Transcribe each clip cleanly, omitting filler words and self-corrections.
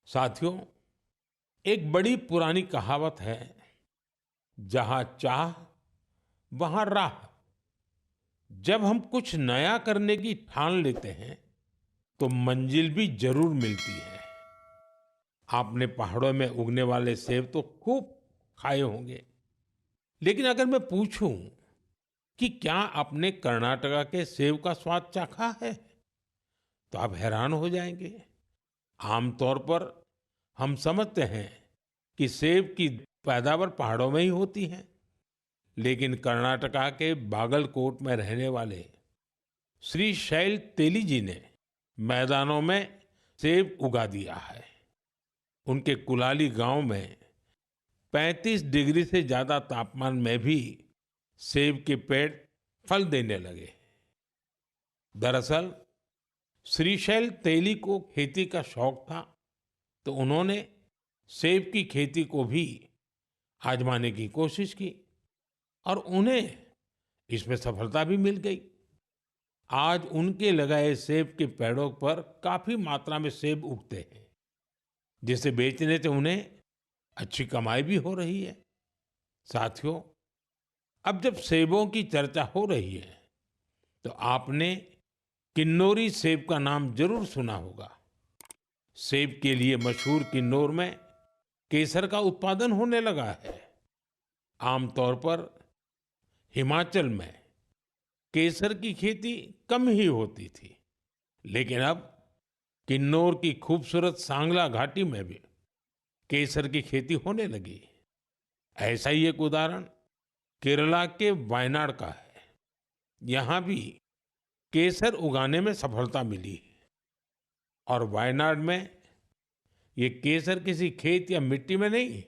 साथियों, एक बड़ी पुरानी कहावत है, जहां चाह वहां राह। जब हम कुछ नया करने की ठान लेते हैं तो मंजिल भी जरूर मिलती है। आपने पहाड़ों में उगने वाले सेब तो खूब खाए होंगे, लेकिन अगर मैं पूछूं कि क्या आपने कर्नाटका के सेब का स्वाद चाखा है, तो आप हैरान हो जाएंगे। आमतौर पर हम समझते हैं कि सेब की पैदावार पहाड़ों में ही होती है, लेकिन कर्नाटका के बागलकोट में रहने वाले श्री शैल तेली जी ने मैदानों में सेब उगा दिया है। उनके कुलाली गांव में 35 डिग्री से ज्यादा तापमान में भी सेब के पेड़ फल देने लगे। दरअसल श्रीशैल तेली को खेती का शौक था, तो उन्होंने सेब की खेती को भी आजमाने की कोशिश की और उन्हें इसमें सफलता भी मिल गई। आज उनके लगाए सेब के पेड़ों पर काफी मात्रा में सेब उगते हैं, जिसे बेचने से उन्हें अच्छी कमाई भी हो रही है। साथियों, अब जब सेबों की चर्चा हो रही है, तो आपने किन्नौरी सेब का नाम जरूर सुना होगा। सेब के लिए मशहूर किन्नौर में केसर का उत्पादन होने लगा है। आमतौर पर हिमाचल में केसर की खेती कम ही होती थी, लेकिन अब किन्नौर की खूबसूरत सांगला घाटी में भी केसर की खेती होने लगी। ऐसा ही एक उदाहरण केरला के वायनाड का है। यहाँ भी केसर उगाने में सफलता मिली और वायनाड में ये केसर किसी खेत या मिट्टी में नहीं,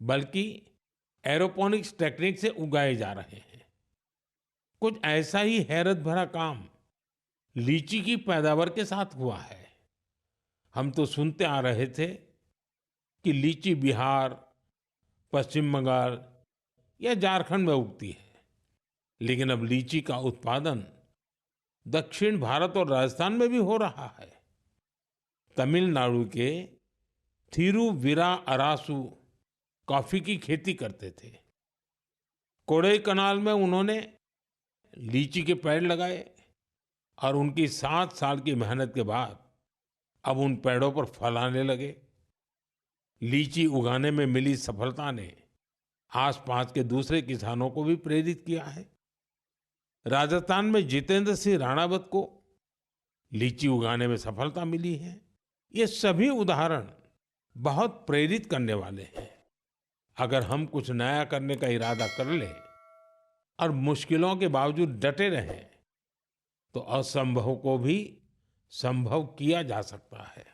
बल्कि एरोपोनिक्स टेक्निक से उगाए जा रहे हैं। कुछ ऐसा ही हैरत भरा काम लीची की पैदावार के साथ हुआ है। हम तो सुनते आ रहे थे कि लीची बिहार, पश्चिम बंगाल या झारखंड में उगती है, लेकिन अब लीची का उत्पादन दक्षिण भारत और राजस्थान में भी हो रहा है। तमिलनाडु के थिरुविरा अरासू कॉफी की खेती करते थे। कोडाईकनाल में उन्होंने लीची के पेड़ लगाए और उनकी 7 साल की मेहनत के बाद अब उन पेड़ों पर फल आने लगे। लीची उगाने में मिली सफलता ने आसपास के दूसरे किसानों को भी प्रेरित किया है। राजस्थान में जितेंद्र सिंह राणावत को लीची उगाने में सफलता मिली है। ये सभी उदाहरण बहुत प्रेरित करने वाले हैं। अगर हम कुछ नया करने का इरादा कर लें और मुश्किलों के बावजूद डटे रहें, तो असंभव को भी संभव किया जा सकता है।